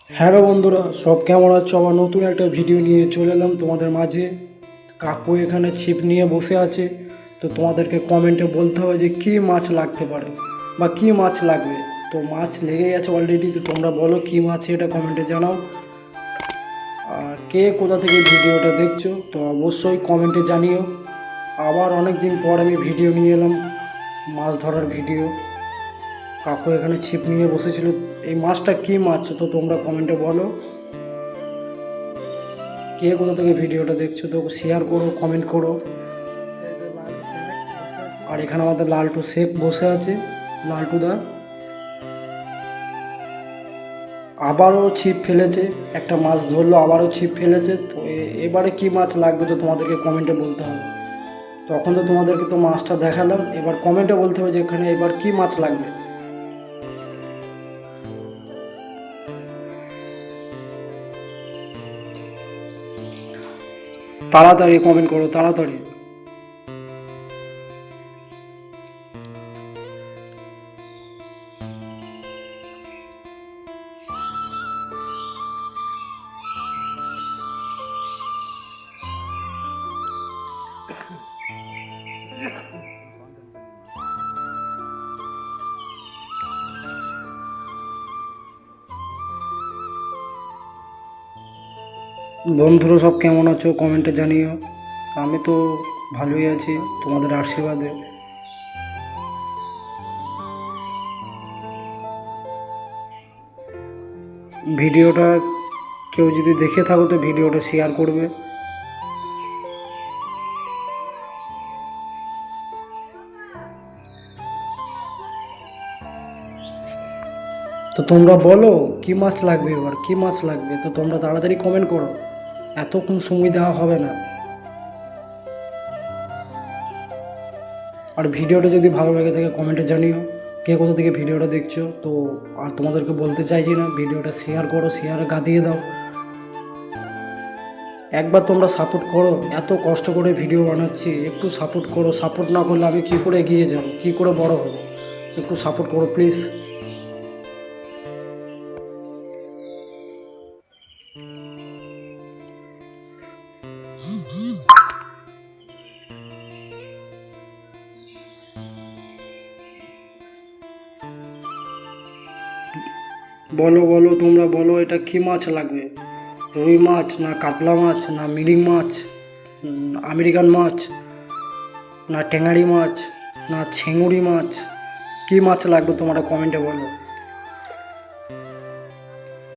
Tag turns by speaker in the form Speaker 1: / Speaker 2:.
Speaker 1: Hello বন্ধুরা, সব কেমন আছো? আবার নতুন একটা ভিডিও নিয়ে চলে এলাম তোমাদের মাঝে। কাকু এখানে ছিপ নিয়ে বসে আছে, তো তোমাদেরকে কমেন্টে বলতে হবে যে কী মাছ লাগতে পারে বা কী মাছ লাগবে। তো মাছ লেগেই আছে অলরেডি, তো তোমরা বলো কী মাছ এটা কমেন্টে জানাও। আর কে কোথা থেকে ভিডিওটা দেখছো তো অবশ্যই কমেন্টে জানিও। আবার অনেক দিন পর আমি ভিডিও নিয়ে এলাম, মাছ ধরার ভিডিও। কাকু এখানে ছিপ নিয়ে বসেছিল। এই মাছটা কী মাছ তো তোমরা কমেন্টে বলো। কে কোথা থেকে ভিডিওটা দেখছো তো শেয়ার করো, কমেন্ট করো। আর এখানে আমাদের লালটু শেখ বসে আছে, লালটুদা আবারও ছিপ ফেলেছে, একটা মাছ ধরলো, আবারও ছিপ ফেলেছে। তো এবারে কি মাছ লাগবে তো তোমাদেরকে কমেন্টে বলতে হবে। তখন তো তোমাদেরকে তো মাছটা দেখালাম, এবার কমেন্টে বলতে হবে যে এখানে এবার কি মাছ লাগবে। তাড়াতাড়ি কমেন্ট করো, তাড়াতাড়ি। বন্ধুরা সব কেমন আছো কমেন্টে জানিও। আমি তো ভালোই আছি তোমাদের আশীর্বাদে। ভিডিওটা কেউ যদি দেখে থাকো তো ভিডিওটা শেয়ার করবে। তো তোমরা বলো কি মাছ লাগবে, এবার কি মাছ লাগবে তো তোমরা তাড়াতাড়ি কমেন্ট করো, এতক্ষণ সময় দেওয়া হবে না। আর ভিডিওটা যদি ভালো লাগে থাকে কমেন্টে জানিও কে কোথা থেকে ভিডিওটা দেখছো। তো আর তোমাদেরকে বলতে চাইছি না, ভিডিওটা শেয়ার করো, শেয়ারে গা দিয়ে দাও। একবার তোমরা সাপোর্ট করো, এত কষ্ট করে ভিডিও বানাচ্ছি, একটু সাপোর্ট করো। সাপোর্ট না করলে আমি কী করে এগিয়ে যাব, কী করে বড় হব? একটু সাপোর্ট করো প্লিজ। বলো বলো, তোমরা বলো এটা কী মাছ লাগবে। রুই মাছ না কাতলা মাছ না মিরিং মাছ, আমেরিকান মাছ না ট্যাঙাড়ি মাছ না ছেঙুড়ি মাছ, কী মাছ লাগবে তোমরা কমেন্টে বলো।